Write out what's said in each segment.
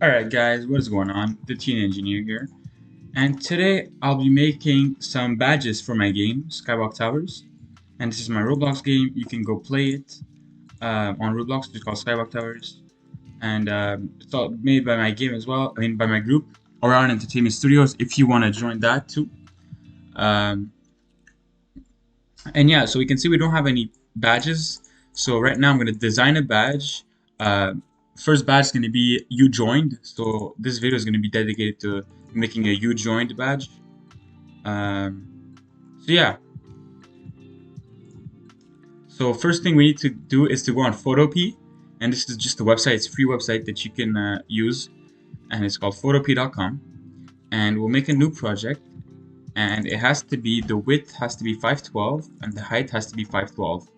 Alright guys, what is going on? The Teen Engineer here. And today I'll be making some badges for my game, Skywalk Towers. And this is my Roblox game. You can go play it on Roblox. It's called Skywalk Towers. And it's all made by my game as well. I mean, by my group, ORION Entertainment Studios, if you want to join that too. Um, and yeah, so we can see we don't have any badges. So right now I'm going to design a badge. Uh, First badge is going to be you joined. So this video is going to be dedicated to making a you joined badge. So yeah. So first thing we need to do is to go on Photopea, and this is just a website. It's a free website that you can use, and it's called photopea.com. And we'll make a new project, and it has to be the width has to be 512 and the height has to be 512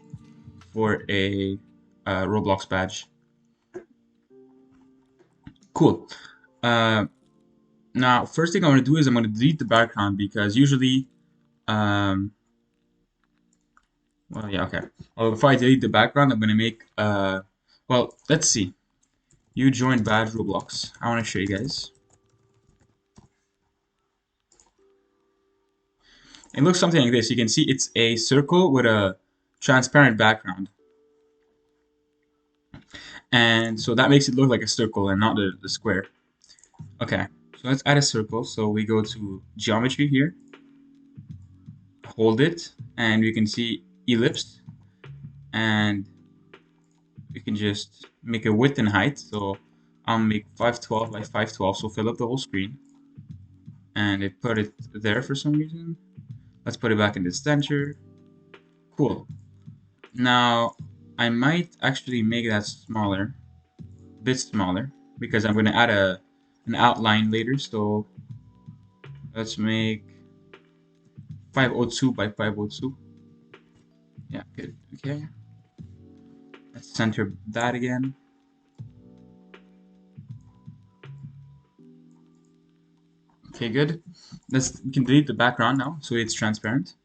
for a Roblox badge. Cool. Uh, Now, first thing I want to do is I'm going to delete the background because usually, um, well, yeah, okay. Well, before I delete the background, I'm going to make, well, let's see. You joined bad Roblox. I want to show you guys. It looks something like this. You can see it's a circle with a transparent background. And so that makes it look like a circle and not the square. Okay, so let's add a circle. So we go to geometry here, hold it, and you can see ellipse, and we can just make a width and height. So I'll make 512 by 512, so fill up the whole screen. And it put it there for some reason. Let's put it back in the center. Cool. Now, I might actually make that smaller, a bit smaller, because I'm going to add an outline later. So let's make 502 by 502. Yeah, good. Okay. Let's center that again. Okay, good. We can delete the background now, so it's transparent.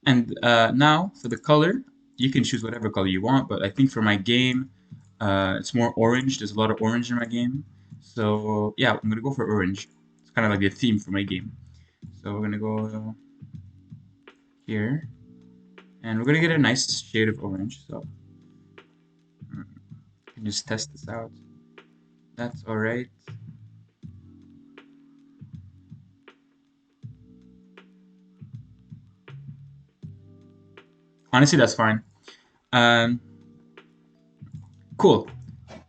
And now for the color, you can choose whatever color you want, but I think for my game, it's more orange. There's a lot of orange in my game. So yeah, I'm gonna go for orange. It's kind of like the theme for my game. So we're gonna go here, and we're gonna get a nice shade of orange. So you can just test this out. That's all right. Honestly, that's fine. Um, cool.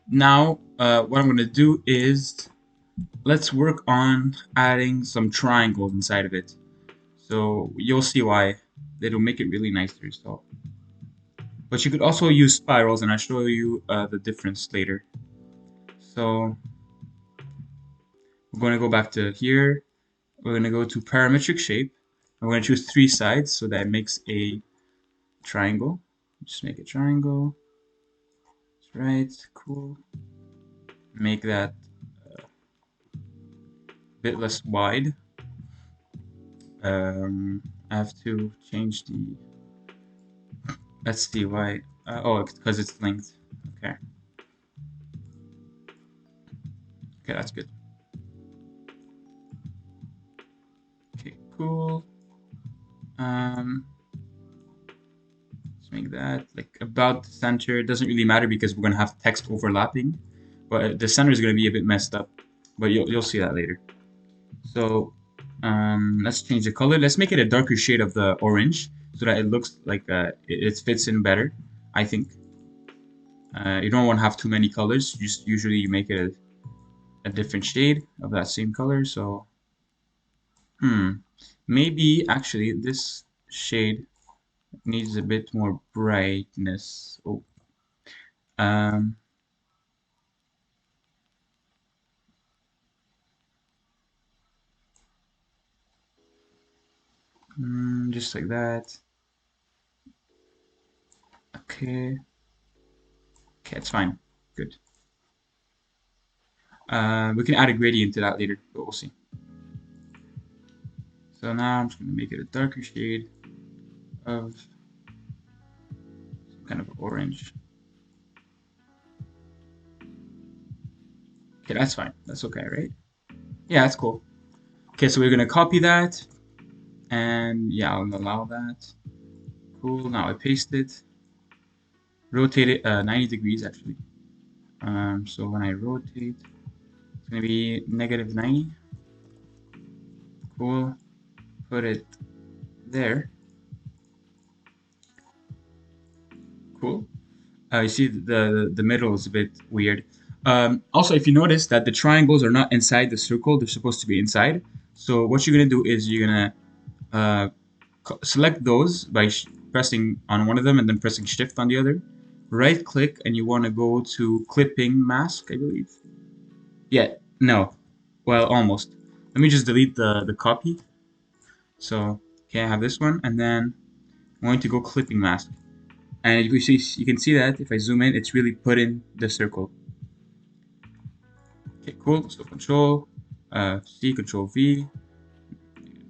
Now, what I'm gonna do is let's work on adding some triangles inside of it. So you'll see why it'll make it really nicer. So, but you could also use spirals, and I'll show you the difference later. So we're going to go back to here. We're going to go to parametric shape. I'm going to choose 3 sides so that it makes a triangle. Just make a triangle. That's right. Cool. Make that a bit less wide. I have to change the. Let's see why. Oh, because it's length. Okay. Okay, that's good. Okay, cool. Let's make that like about the center. It doesn't really matter because we're gonna have text overlapping, but the center is gonna be a bit messed up. But you'll see that later. So let's change the color. Let's make it a darker shade of the orange so that it looks like it fits in better. I think you don't want to have too many colors. Just usually you make it a different shade of that same color. So hmm, maybe actually this shade needs a bit more brightness. Oh, um, just like that. Okay. Okay, it's fine. Good. We can add a gradient to that later, but we'll see. So now I'm just going to make it a darker shade of some kind of orange. Okay, that's fine. That's okay, right? Yeah, that's cool. Okay, so we're gonna copy that, and yeah, I'll allow that. Cool. Now I paste it, rotate it 90 degrees actually. So when I rotate, it's gonna be -90. Cool. Put it there. Cool. You see the middle is a bit weird. Also, if you notice that the triangles are not inside the circle, they're supposed to be inside. So what you're gonna do is you're gonna uh, select those by pressing on one of them and then pressing Shift on the other. Right click and you want to go to clipping mask, I believe. Yeah, no. Well, almost. Let me just delete the copy. So, okay, I have this one, and then I'm going to go clipping mask. And you can see that if I zoom in, it's really put in the circle. Okay, cool. So Control C, Control V,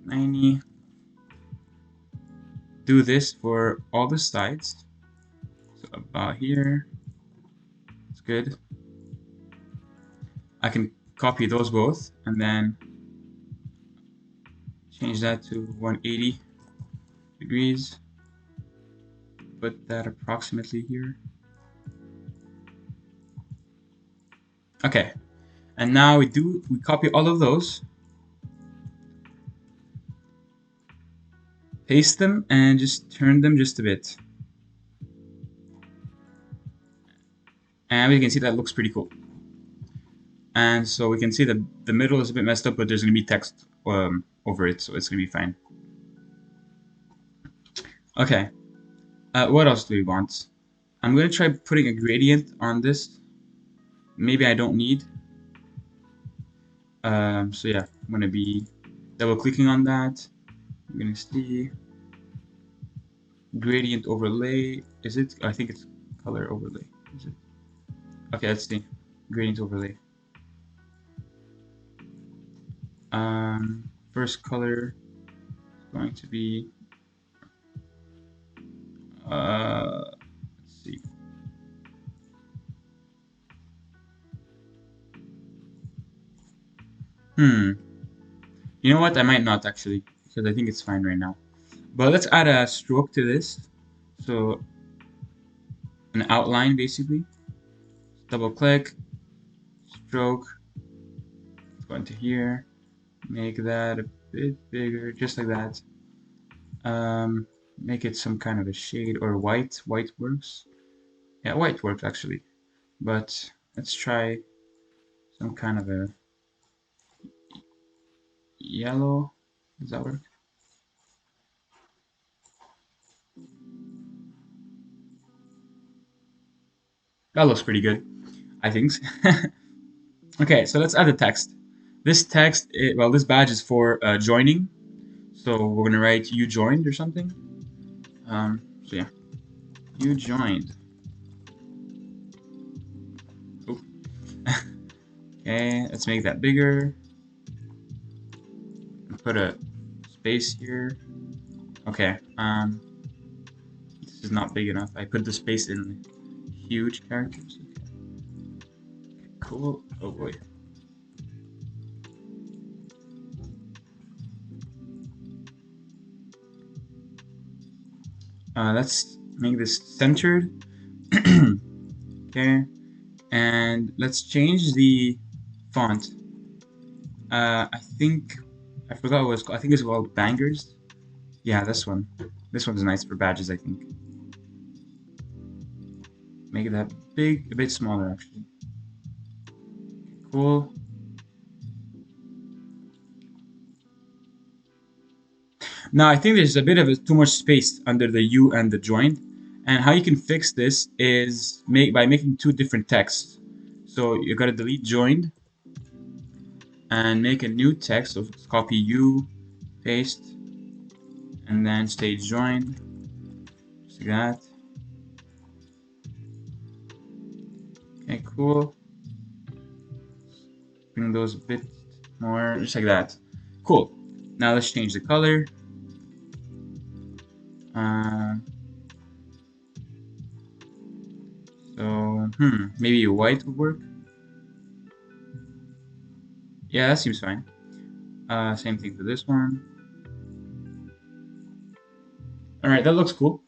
90. Do this for all the sides. So about here, it's good. I can copy those both and then change that to 180 degrees. Put that approximately here. Okay, and now we copy all of those, paste them, and just turn them just a bit. And we can see that looks pretty cool. And so we can see that the middle is a bit messed up, but there's going to be text over it, so it's going to be fine. Okay, what else do we want? I'm going to try putting a gradient on this. Maybe I don't need. So yeah, I'm going to be double clicking on that. I'm going to see gradient overlay. Is it? I think it's color overlay. Is it? Okay, let's see. Gradient overlay. First color is going to be let's see. You know what? I might not actually, because I think it's fine right now. But let's add a stroke to this. So an outline basically. Double click, stroke, go into here, make that a bit bigger, just like that. Make it some kind of a shade or white. White works. Yeah, white works actually. But let's try some kind of a yellow. Does that work? That looks pretty good, I think. Okay, so let's add the text. This text, well, this badge is for joining. So we're gonna write "you joined" or something. So yeah, you joined. Oop. Okay, let's make that bigger. Put a space here. Okay, this is not big enough. I put the space in huge characters. Okay. Cool. Oh boy. Let's make this centered. Okay, and let's change the font. I think I forgot what it was called. I think it's called Bangers. Yeah, this one. This one's nice for badges, I think. Make that big, a bit smaller actually. Cool. Now I think there's a bit of too much space under the U and the joined. And how you can fix this is by making two different texts. So you gotta delete joined and make a new text. So copy U, paste, and then stay joined. Just like that. Okay, cool. Bring those a bit more, just like that. Cool. Now let's change the color. So, maybe white would work. Yeah, that seems fine. Same thing for this one. Alright, that looks cool.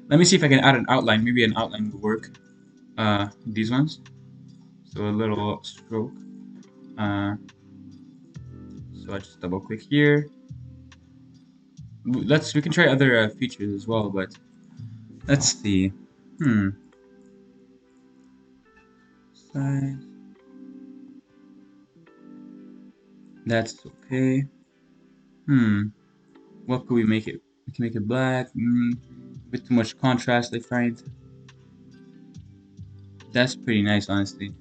Let me see if I can add an outline. Maybe an outline will work. These ones. So a little stroke. So I just double click here. We can try other features as well, but let's see. Size. That's okay. What could we make it? We can make it black. A bit too much contrast, I find. That's pretty nice, honestly.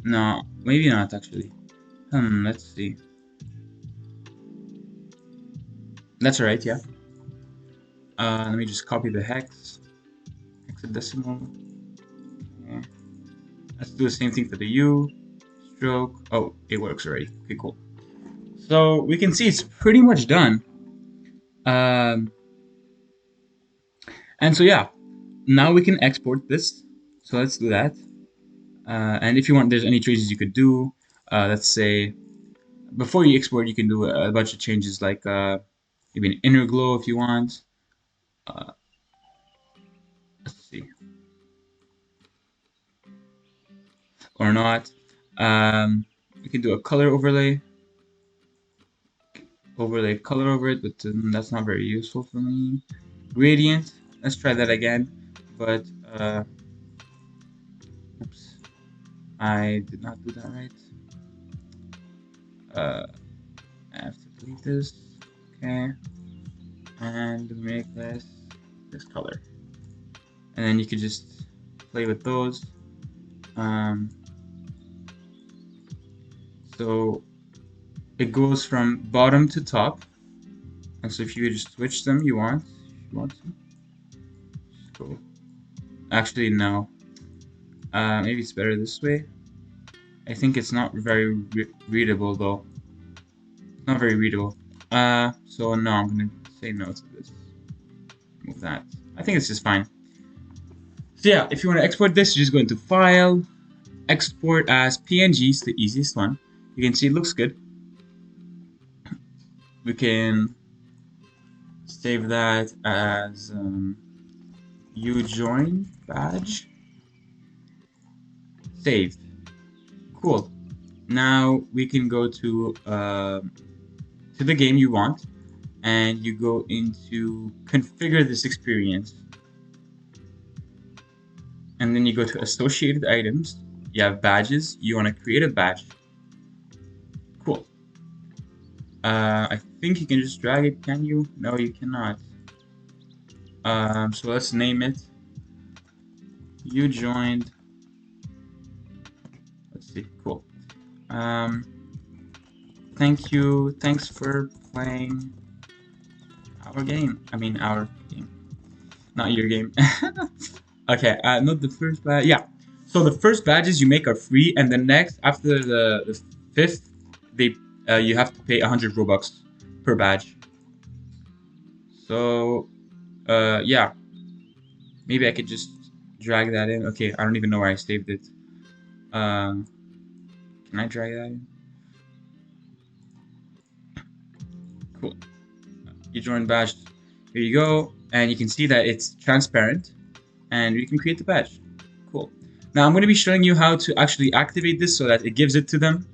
No, maybe not actually. Let's see. That's alright, yeah. Let me just copy the hexadecimal. Okay. Let's do the same thing for the U. Stroke. Oh, it works already. Okay, cool. So we can see it's pretty much done. And so yeah, now we can export this. So let's do that. And if you want, there's any changes you could do. Let's say before you export, you can do a bunch of changes like maybe an inner glow if you want. Let's see, or not. We can do a color overlay color over it, but that's not very useful for me. Gradient, let's try that again, but oops, I did not do that right. I have to delete this, okay, and make this color, and then you could just play with those. So it goes from bottom to top, and so if you just switch them, you want to. Just go. Actually, no. Maybe it's better this way. I think it's not very readable though. It's not very readable. So no, I'm gonna say no to this. Move that. I think it's just fine. So yeah, if you want to export this, you just go into File, Export as PNG. It's the easiest one. You can see it looks good. We can save that as uJoin badge. Saved. Cool. Now we can go to the game you want, and you go into configure this experience, and then you go to associated items. You have badges. You want to create a badge. Cool. I think you can just drag it. Can you? No, you cannot. So let's name it. You joined. Let's see. Cool. Thank you. Thanks for playing our game. I mean, our game, not your game. Okay. Not the first badge. Yeah. So the first badges you make are free, and the next, after the fifth, you have to pay 100 Robux per badge. So, yeah. Maybe I could just drag that in. Okay, I don't even know where I saved it. Can I drag that in? Cool. You join badge. Here you go, and you can see that it's transparent, and you can create the badge. Cool. Now I'm going to be showing you how to actually activate this so that it gives it to them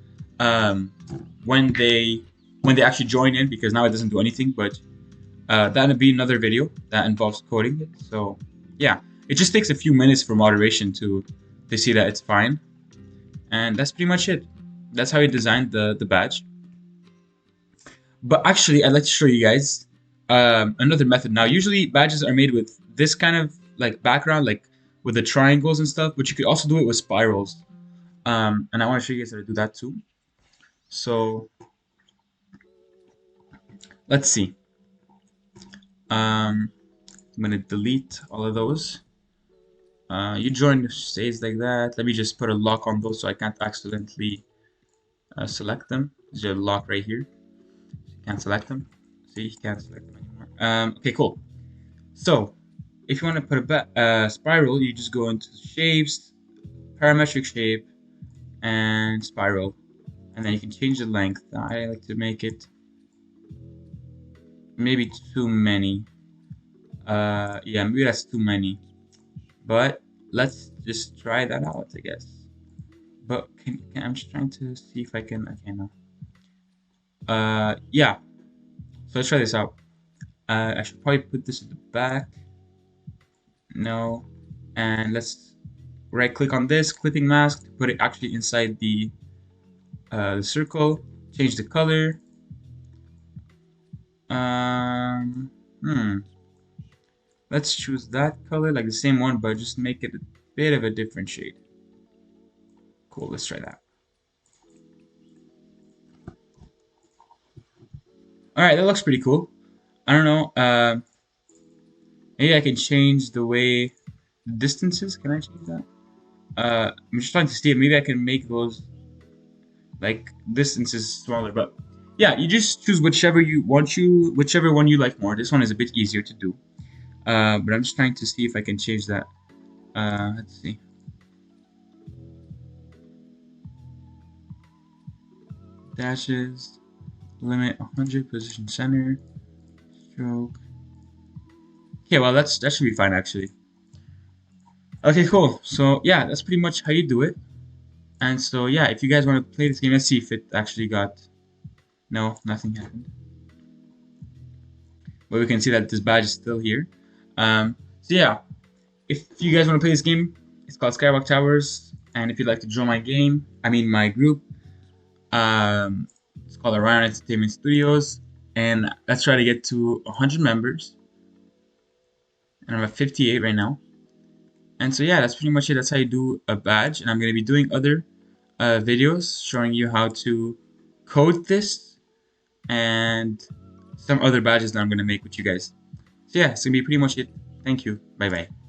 when they actually join in, because now it doesn't do anything. But that would be another video that involves coding it. So yeah, it just takes a few minutes for moderation to see that it's fine, and that's pretty much it. That's how you designed the badge. But actually, I'd like to show you guys another method. Now, usually badges are made with this kind of like background, like with the triangles and stuff, but you could also do it with spirals. And I want to show you guys how to do that too. So let's see. I'm gonna delete all of those. You join stays like that. Let me just put a lock on those so I can't accidentally select them. There's a lock right here. You can't select them. See, you can't select them anymore. Okay, cool. So if you want to put a spiral, you just go into shapes, parametric shape, and spiral. And then you can change the length. I like to make it maybe too many. Yeah, maybe that's too many. But let's just try that out, I guess. But I'm just trying to see if I can. Okay, no. Yeah. So let's try this out. I should probably put this at the back. No. And let's right click on this clipping mask to put it actually inside the circle. Change the color. Um, hmm. Let's choose that color, like the same one, but just make it a bit of a different shade. Cool, let's try that. Alright, that looks pretty cool. I don't know, maybe I can change the way the distances. Can I change that? I'm just trying to see it. Maybe I can make those like distances smaller, but yeah, you just choose whichever one you like more. This one is a bit easier to do. But I'm just trying to see if I can change that. Let's see. Dashes, limit 100, position center, stroke. Okay, well that should be fine actually. Okay, cool. So yeah, that's pretty much how you do it. And so yeah, if you guys want to play this game, let's see if it actually got. No, nothing happened. But we can see that this badge is still here. So yeah, if you guys want to play this game, it's called Skywalk Towers. And if you'd like to join my group, it's called ORION Entertainment Studios. And let's try to get to 100 members. And I'm at 58 right now. And so yeah, that's pretty much it. That's how you do a badge. And I'm going to be doing other videos showing you how to code this and some other badges that I'm going to make with you guys. So yeah, it's going to be pretty much it. Thank you. Bye bye.